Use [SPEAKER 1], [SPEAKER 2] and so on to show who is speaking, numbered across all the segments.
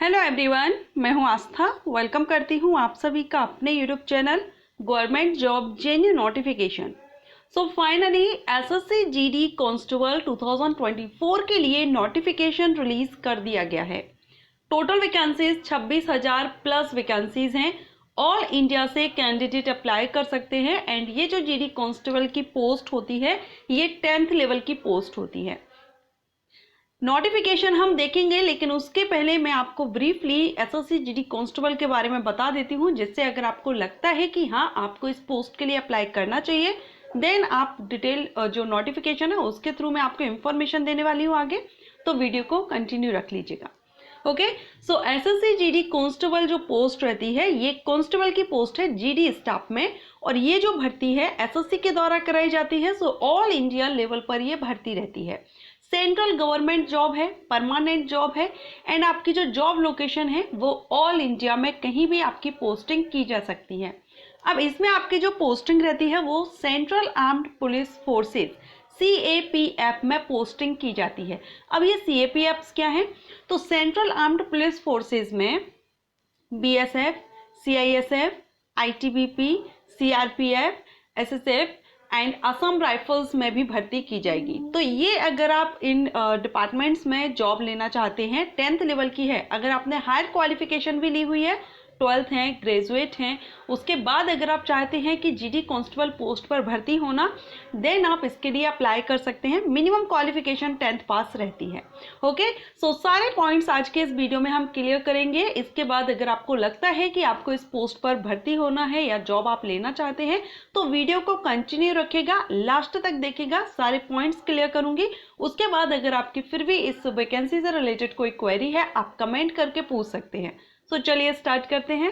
[SPEAKER 1] Hello everyone, मैं हूं आस्था। Welcome करती हूं आप सभी का अपने YouTube channel government job genuine notification. So finally SSC GD constable 2024 के लिए नोटिफिकेशन रिलीज कर दिया गया है। टोटल वैकेंसीज 26,000 प्लस वैकेंसीज हैं। ऑल इंडिया से कैंडिडेट अप्लाई कर सकते हैं एंड ये जो जीडी कांस्टेबल की पोस्ट होती है ये 10th लेवल की पोस्ट होती है। नोटिफिकेशन हम देखेंगे, लेकिन उसके पहले मैं आपको ब्रीफली एसएससी जीडी कांस्टेबल के बारे में बता देती हूं, जिससे अगर आपको लगता है कि हाँ आपको इस पोस्ट के लिए अप्लाई करना चाहिए, देन आप डिटेल जो नोटिफिकेशन है उसके थ्रू मैं आपको इंफॉर्मेशन देने वाली हूँ आगे, तो वीडियो को कंटिन्यू रख लीजिएगा। ओके, सो एसएससी जीडी कांस्टेबल जो पोस्ट रहती है ये कांस्टेबल की पोस्ट है जीडी स्टाफ में, और ये जो भर्ती है एसएससी के द्वारा कराई जाती है। सो ऑल इंडिया लेवल पर ये भर्ती रहती है। सेंट्रल गवर्नमेंट जॉब है, परमानेंट जॉब है एंड आपकी जो जॉब लोकेशन है वो ऑल इंडिया में कहीं भी आपकी पोस्टिंग की जा सकती है। अब इसमें आपकी जो पोस्टिंग रहती है वो central armed police forces CAPF में पोस्टिंग की जाती है। अब ये CAPF क्या है? तो सेंट्रल आर्म्ड पुलिस फोर्सेस में BSF, CISF, ITBP, CRPF, SSF and Assam rifles में भी भर्ती की जाएगी। तो ये अगर आप इन डिपार्टमेंट्स में जॉब लेना चाहते हैं, 10th लेवल की है, अगर आपने हायर क्वालिफिकेशन भी ली हुई है, 12th हैं, ग्रेजुएट हैं, उसके बाद अगर आप चाहते हैं कि जीडी कांस्टेबल पोस्ट पर भर्ती होना, देन आप इसके लिए अप्लाई कर सकते हैं। मिनिमम क्वालिफिकेशन 10th पास रहती है। ओके, सो सारे पॉइंट्स आज के इस वीडियो में हम क्लियर करेंगे। इसके बाद अगर आपको लगता है कि आपको इस पोस्ट पर भर्ती होना है या जॉब आप लेना चाहते हैं, तो वीडियो को कंटिन्यू रखेगा, लास्ट तक देखेगा, सारे पॉइंट्स क्लियर करूंगी। उसके बाद अगर आपकी फिर भी इस वैकेंसी से रिलेटेड कोई क्वेरी है, आप कमेंट करके पूछ सकते हैं। सो चलिए स्टार्ट करते हैं।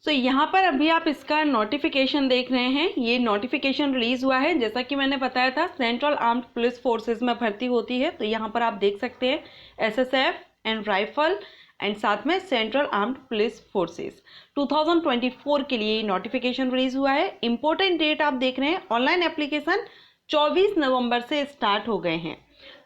[SPEAKER 1] सो यहाँ पर अभी आप इसका नोटिफिकेशन देख रहे हैं। ये नोटिफिकेशन रिलीज हुआ है, जैसा कि मैंने बताया था सेंट्रल आर्म्ड पुलिस फोर्सेस में भर्ती होती है। तो यहाँ पर आप देख सकते हैं SSF एंड राइफल एंड साथ में सेंट्रल आर्म्ड पुलिस फोर्सेस 2024 के लिए नोटिफिकेशन रिलीज हुआ है। इंपॉर्टेंट डेट आप देख रहे हैं, ऑनलाइन एप्लीकेशन 24 नवंबर से स्टार्ट हो गए हैं।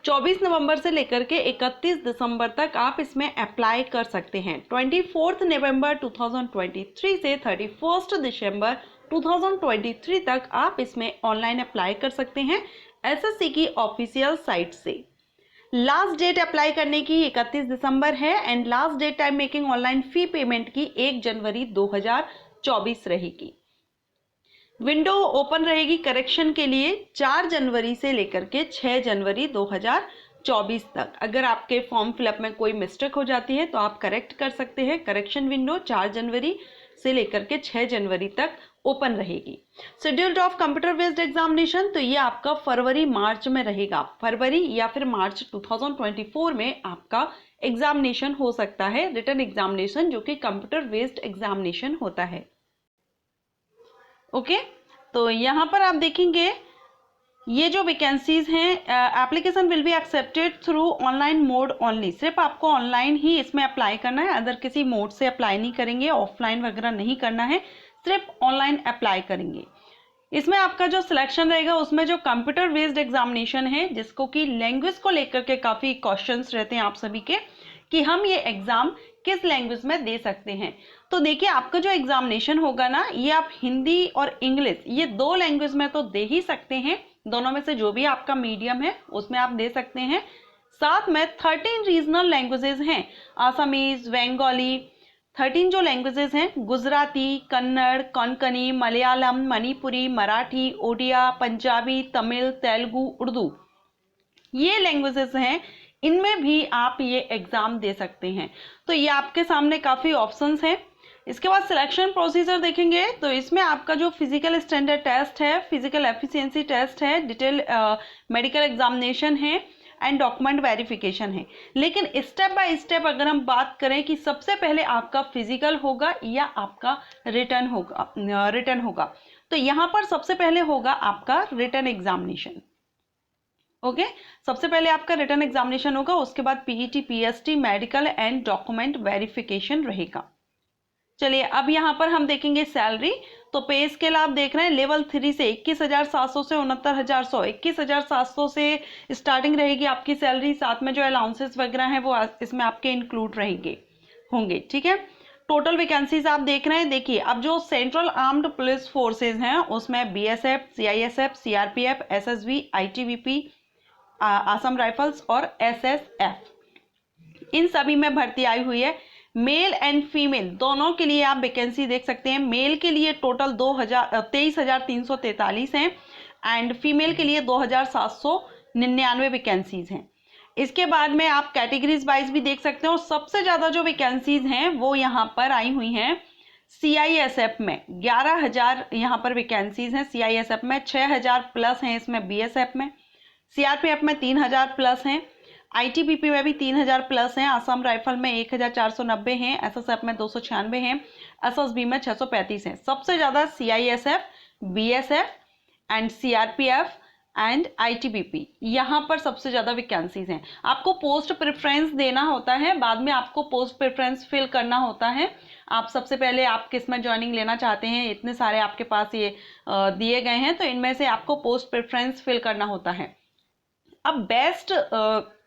[SPEAKER 1] 24 नवंबर से लेकर के 31 दिसंबर तक आप इसमें अप्लाई कर सकते हैं। 24 नवंबर 2023 से 31 दिसंबर 2023 तक आप इसमें ऑनलाइन अप्लाई कर सकते हैं एसएससी की ऑफिशियल साइट से। लास्ट डेट अप्लाई करने की 31 दिसंबर है and last date time making online fee payment की 1 जनवरी 2024 रहेगी। विंडो ओपन रहेगी करेक्शन के लिए 4 जनवरी से लेकर के 6 जनवरी 2024 तक। अगर आपके फॉर्म फिलअप में कोई मिस्टेक हो जाती है तो आप करेक्ट कर सकते हैं। करेक्शन विंडो 4 जनवरी से लेकर के 6 जनवरी तक ओपन रहेगी। Scheduled of computer based examination, तो ये आपका फरवरी मार्च में रहेगा। फरवरी या फिर मार्च 2024 में आपका एग्जामिनेशन हो सकता है, रिटन एग्जामिनेशन, जो कि कंप्यूटर बेस्ड एग्जामिनेशन होता है। ओके, तो यहाँ पर आप देखेंगे ये जो वैकेंसीज हैं, application will be accepted through online mode only. सिर्फ आपको ऑनलाइन ही इसमें अप्लाई करना है, अदर किसी मोड से अप्लाई नहीं करेंगे, ऑफलाइन वगैरह नहीं करना है, सिर्फ ऑनलाइन अप्लाई करेंगे। इसमें आपका जो सिलेक्शन रहेगा उसमें जो कंप्यूटर बेस्ड एग्जामिनेशन है, जिसको कि लैंग्वेज को लेकर के काफ़ी क्वेश्चंस रहते हैं आप सभी के, कि हम ये एग्ज़ाम किस लैंग्वेज में दे सकते हैं। तो देखिए, आपका जो एग्जामिनेशन होगा ना, ये आप हिंदी और इंग्लिश ये 2 लैंग्वेज में तो दे ही सकते हैं। दोनों में से जो भी आपका मीडियम है उसमें आप दे सकते हैं। साथ में 13 रीजनल लैंग्वेजेस हैं, आसामीज, बंगाली, 13 जो लैंग्वेजेस हैं, गुजराती, कन्नड़, कोंकणी, मलयालम, मणिपुरी, मराठी, ओडिया, पंजाबी, तमिल, तेलुगु, उर्दू, ये लैंग्वेजेस हैं। इनमें भी आप ये एग्ज़ाम दे सकते हैं। तो ये आपके सामने काफ़ी ऑप्शंस हैं। इसके बाद सिलेक्शन प्रोसीजर देखेंगे तो इसमें आपका जो फिजिकल स्टैंडर्ड टेस्ट है, फिजिकल एफिशिएंसी टेस्ट है, डिटेल मेडिकल एग्जामिनेशन है एंड डॉक्यूमेंट वेरिफिकेशन है। लेकिन स्टेप बाय स्टेप अगर हम बात करें कि सबसे पहले आपका फिजिकल होगा या आपका रिटर्न होगा, तो यहाँ पर सबसे पहले होगा आपका रिटर्न एग्जामिनेशन। ओके, सबसे पहले आपका रिटर्न एग्जामिनेशन होगा, उसके बाद PET PST medical and document verification रहेगा। चलिए अब यहाँ पर हम देखेंगे सैलरी। तो पे स्केल आप देख रहे हैं लेवल 3 से 21,700 से 69,100, 21,700 से स्टार्टिंग रहेगी आपकी सैलरी। साथ में जो अलाउंसेस वगैरह हैं वो इसमें आपके इंक्लूड रहेंगे होंगे, ठीक है। टोटल वैकेंसीज आप देख रहे हैं। देखिए अब जो सेंट्रल आर्म्ड पुलिस फोर्सेज हैं उसमें BSF, CISF, CRPF, SSB, ITBP, Assam rifles और एसएसएफ, इन सभी में भर्ती आई हुई है। मेल एंड फीमेल दोनों के लिए आप वैकेंसी देख सकते हैं। मेल के लिए टोटल 23,343 हैं एंड फीमेल के लिए 2,799 वैकेंसीज हैं। इसके बाद में आप कैटेगरीज वाइज भी देख सकते हैं और सबसे ज्यादा जो वैकेंसीज हैं वो यहाँ पर आई हुई हैं सीआईएसएफ में 11,000 यहाँ पर वैकेंसीज हैं। सीआईएसएफ में 6,000 प्लस हैं, इसमें बीएसएफ में, सीआरपीएफ में 3,000 प्लस हैं, आईटीबीपी में भी 3,000 प्लस हैं, असम राइफल में 1,490 हैं, एसएसएफ में 296 हैं, एसएसबी में 635 हैं। सबसे ज्यादा CISF, BSF and CRPF and ITBP, यहाँ पर सबसे ज्यादा वैकेंसीज हैं। आपको पोस्ट प्रेफरेंस देना होता है, बाद में आपको पोस्ट प्रेफरेंस फिल करना होता है। आप सबसे पहले आप किस में ज्वाइनिंग लेना चाहते हैं, इतने सारे आपके पास ये दिए गए हैं, तो इनमें से आपको पोस्ट प्रेफरेंस फिल करना होता है। अब बेस्ट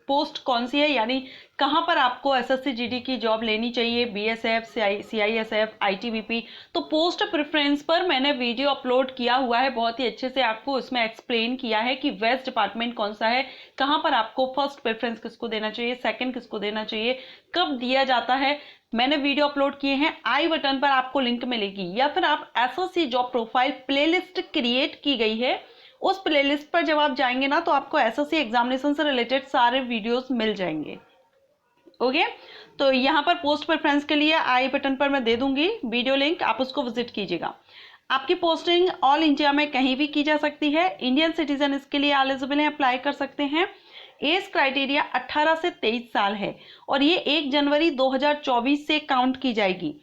[SPEAKER 1] पोस्ट कौन सी है, यानी कहां पर आपको एसएससी जीडी की जॉब लेनी चाहिए, बीएसएफ, सीआईएसएफ, आईटीबीपी, तो पोस्ट प्रेफरेंस पर मैंने वीडियो अपलोड किया हुआ है, बहुत ही अच्छे से आपको उसमें एक्सप्लेन किया है कि वेस्ट डिपार्टमेंट कौन सा है, कहां पर आपको फर्स्ट प्रेफरेंस किसको देना चाहिए, सेकंड किसको देना चाहिए, कब दिया जाता है। मैंने वीडियो अपलोड किए हैं, आई बटन पर आपको लिंक मिलेगी, या फिर आप SSC job profile playlist create की गई है, उस प्लेलिस्ट पर जब आप जाएंगे ना तो आपको एसएससी एग्जामिनेशन से रिलेटेड सारे वीडियोस मिल जाएंगे। ओके, तो यहाँ पर पोस्ट प्रेफरेंस के लिए आई बटन पर मैं दे दूंगी वीडियो लिंक, आप उसको विजिट कीजिएगा। आपकी पोस्टिंग ऑल इंडिया में कहीं भी की जा सकती है। इंडियन सिटीजन इसके लिए एलिजिबल है, अप्लाई कर सकते हैं। एज क्राइटेरिया 18 से 23 साल है और ये 1 जनवरी 2024 से काउंट की जाएगी।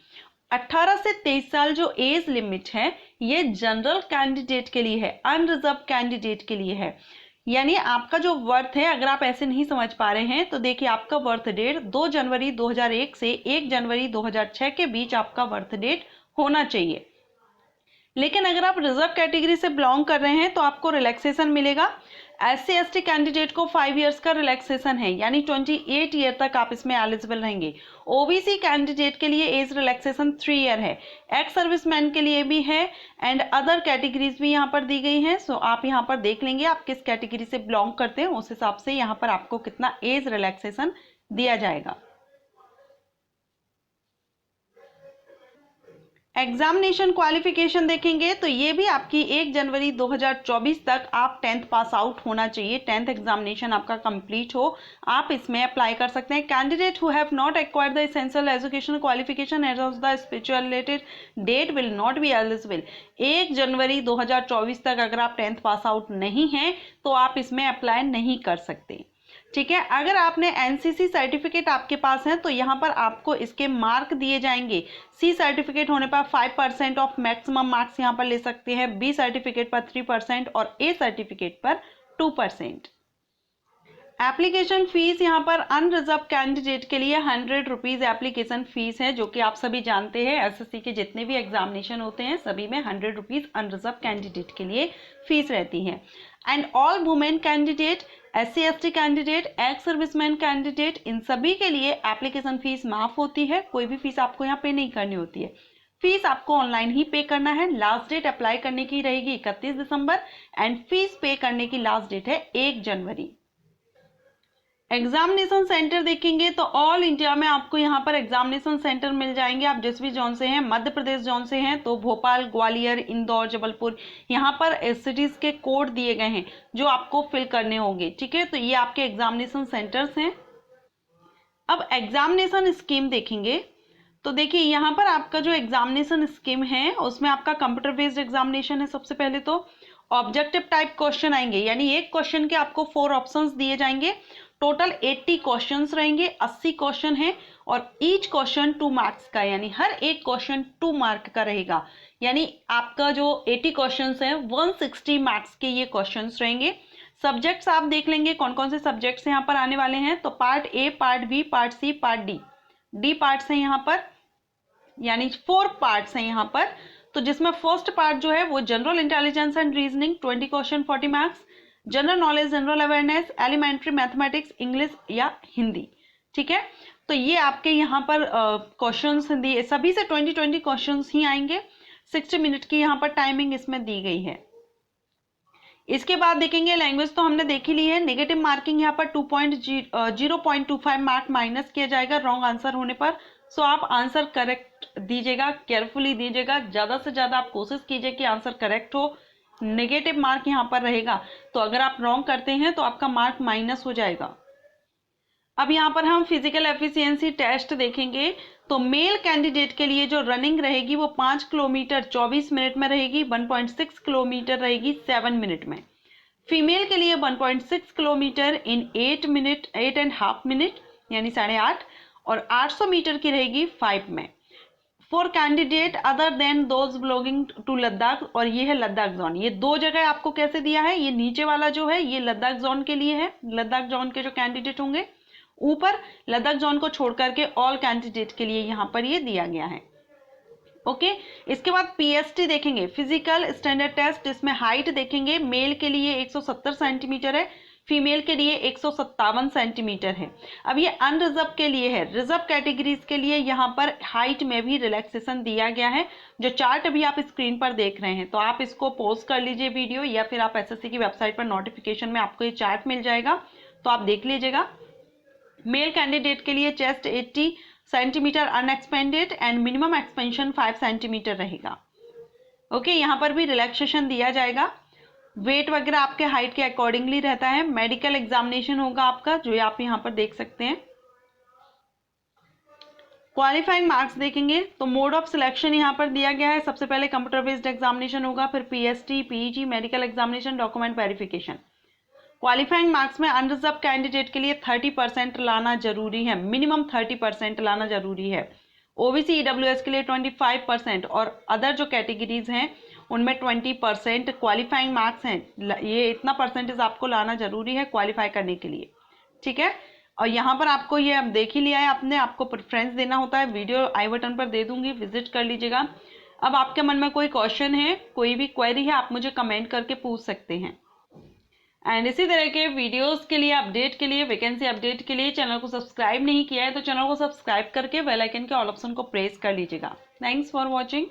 [SPEAKER 1] 18 से 23 साल जो एज लिमिट है ये जनरल कैंडिडेट के लिए है, अनरिजर्व कैंडिडेट के लिए है। यानी आपका जो वर्थ है, अगर आप ऐसे नहीं समझ पा रहे हैं तो देखिए आपका बर्थ डेट 2 जनवरी 2001 से 1 जनवरी 2006 के बीच आपका बर्थ डेट होना चाहिए। लेकिन अगर आप रिजर्व कैटेगरी से बिलोंग कर रहे हैं तो आपको रिलैक्सेशन मिलेगा। एससी एसटी कैंडिडेट को 5 इयर्स का रिलैक्सेशन है, यानी 28 ईयर तक आप इसमें एलिजिबल रहेंगे। ओबीसी कैंडिडेट के लिए एज रिलैक्सेशन 3 ईयर है, एक्स सर्विसमैन के लिए भी है एंड अदर कैटेगरीज भी यहाँ पर दी गई हैं। सो आप यहाँ पर देख लेंगे आप किस कैटेगरी से बिलोंग करते हैं, उस हिसाब से यहाँ पर आपको कितना एज रिलैक्सेशन दिया जाएगा। एग्जामिनेशन क्वालिफिकेशन देखेंगे तो ये भी आपकी 1 जनवरी 2024 तक आप 10th पास आउट होना चाहिए, 10th एग्जामिनेशन आपका कंप्लीट हो, आप इसमें अप्लाई कर सकते हैं। Candidate who have not acquired the essential educational qualification age of the stipulated date will not be eligible. 1 जनवरी 2024 तक अगर आप 10th पास आउट नहीं हैं तो आप इसमें अप्लाई नहीं कर सकते, ठीक है। अगर आपने एनसीसी सर्टिफिकेट आपके पास है तो यहाँ पर आपको इसके मार्क दिए जाएंगे। सी सर्टिफिकेट होने पर 5% ऑफ मैक्सिमम मार्क्स यहाँ पर ले सकते हैं, बी सर्टिफिकेट पर 3% और ए सर्टिफिकेट पर 2%। एप्लीकेशन फीस यहाँ पर अनरिजर्व कैंडिडेट के लिए 100 रुपीज एप्लीकेशन फीस है, जो कि आप सभी जानते हैं एसएससी के जितने भी एग्जामिनेशन होते हैं सभी में 100 रुपीज अनरिजर्व कैंडिडेट के लिए फीस रहती है। And all women candidate, SC ST candidate, ex serviceman candidate, इन सभी के लिए एप्लीकेशन फीस माफ होती है, कोई भी फीस आपको यहाँ पे नहीं करनी होती है। फीस आपको ऑनलाइन ही पे करना है। लास्ट डेट अप्लाई करने की रहेगी 31 दिसंबर एंड फीस पे करने की लास्ट डेट है 1 जनवरी। एग्जामिनेशन सेंटर देखेंगे तो ऑल इंडिया में आपको यहाँ पर एग्जामिनेशन सेंटर मिल जाएंगे। आप जिस भी जोन से हैं, मध्य प्रदेश जोन से हैं तो भोपाल, ग्वालियर, इंदौर, जबलपुर, यहाँ पर सिटीज के कोड दिए गए हैं जो आपको फिल करने होंगे, ठीक है। तो ये आपके एग्जामिनेशन सेंटर्स हैं। अब एग्जामिनेशन स्कीम देखेंगे तो देखिए यहाँ पर आपका जो एग्जामिनेशन स्कीम है उसमें आपका कंप्यूटर बेस्ड एग्जामिनेशन है। सबसे पहले तो ऑब्जेक्टिव टाइप क्वेश्चन आएंगे, यानी एक क्वेश्चन के आपको 4 ऑप्शंस दिए जाएंगे। टोटल 80 क्वेश्चंस रहेंगे, 80 क्वेश्चन है और ईच क्वेश्चन 2 मार्क्स का, यानी हर एक क्वेश्चन 2 मार्क का रहेगा। यानी आपका जो 80 क्वेश्चंस है 160 मार्क्स के ये क्वेश्चंस रहेंगे। सब्जेक्ट्स आप देख लेंगे कौन कौन से सब्जेक्ट्स यहाँ पर आने वाले हैं। तो part A, part B, part C, part D, D parts हैं यहाँ पर। यानी 4 पार्ट्स हैं यहाँ पर। तो जिसमें फर्स्ट पार्ट जो है वो general intelligence and reasoning 20 question 40 marks, general knowledge, general awareness, elementary mathematics, English या हिंदी। ठीक है, तो ये आपके यहाँ पर क्वेश्चंस दिए, सभी से 20 क्वेश्चंस ही आएंगे। 60 मिनट की यहाँ पर टाइमिंग इसमें दी गई है। इसके बाद देखेंगे लैंग्वेज तो हमने देख ही ली है। नेगेटिव मार्किंग यहाँ पर 0.25 मार्क माइनस किया जाएगा रॉन्ग आंसर होने पर। सो आप आंसर करेक्ट दीजिएगा, केयरफुली दीजिएगा, ज्यादा से ज्यादा आप कोशिश कीजिए कि आंसर करेक्ट हो। नेगेटिव मार्क यहाँ पर रहेगा, तो अगर आप रॉन्ग करते हैं तो आपका मार्क माइनस हो जाएगा। अब यहाँ पर हम फिजिकल एफिशिएंसी टेस्ट देखेंगे। तो मेल कैंडिडेट के लिए जो रनिंग रहेगी वो 5 किलोमीटर 24 मिनट में रहेगी, 1.6 किलोमीटर रहेगी 7 मिनट में। फीमेल के लिए 1.6 किलोमीटर इन 8.5 मिनट यानी 8.5, और 800 मीटर की रहेगी 5 में। For candidate other than those belonging to Ladakh, और ये है लद्दाख जोन। ये दो जगह आपको कैसे दिया है, ये नीचे वाला जो है ये लद्दाख जोन के लिए है, लद्दाख जोन के जो कैंडिडेट होंगे। ऊपर लद्दाख जोन को छोड़ करके ऑल कैंडिडेट के लिए यहाँ पर ये दिया गया है। ओके, इसके बाद पीएसटी देखेंगे, फिजिकल स्टैंडर्ड टेस्ट। इसमें हाइट देखेंगे, मेल के लिए 170 सेंटीमीटर है, फीमेल के लिए 157 सेंटीमीटर है। अब ये अनरिजर्व के लिए है। रिजर्व कैटेगरीज के लिए यहाँ पर हाइट में भी रिलैक्सेशन दिया गया है। जो चार्ट अभी आप स्क्रीन पर देख रहे हैं, तो आप इसको पॉज कर लीजिए वीडियो, या फिर आप एसएससी की वेबसाइट पर नोटिफिकेशन में आपको ये चार्ट मिल जाएगा, तो आप देख लीजिएगा। मेल कैंडिडेट के लिए chest 80 centimetre unexpanded and minimum expansion 5 centimetre रहेगा। ओके, यहाँ पर भी रिलैक्सेशन दिया जाएगा। वेट वगैरह आपके हाइट के अकॉर्डिंगली रहता है। मेडिकल एग्जामिनेशन होगा आपका, जो आप यहाँ पर देख सकते हैं। क्वालिफाइंग मार्क्स देखेंगे तो मोड ऑफ सिलेक्शन यहाँ पर दिया गया है। सबसे पहले कंप्यूटर बेस्ड एग्जामिनेशन होगा, फिर PST, PET, medical examination, document verification. Qualifying marks में अनरिजर्व कैंडिडेट के लिए 30% लाना जरूरी है, मिनिमम 30% लाना जरूरी है। ओबीसी ईडब्ल्यूएस के लिए 25% और अदर जो कैटेगरीज हैं उनमें 20% क्वालिफाइंग मार्क्स हैं। ये इतना परसेंटेज आपको लाना जरूरी है क्वालिफाई करने के लिए। ठीक है, और यहाँ पर आपको ये अब देख ही लिया है, आपने आपको प्रेफरेंस देना होता है। वीडियो आई बटन पर दे दूंगी, विजिट कर लीजिएगा। अब आपके मन में कोई क्वेश्चन है, कोई भी क्वेरी है, आप मुझे कमेंट करके पूछ सकते हैं। एंड इसी तरह के वीडियोस के लिए, अपडेट के लिए, वैकेंसी अपडेट के लिए चैनल को सब्सक्राइब नहीं किया है तो चैनल को सब्सक्राइब करके बेल आइकन के ऑल ऑप्शन को प्रेस कर लीजिएगा। Thanks for watching.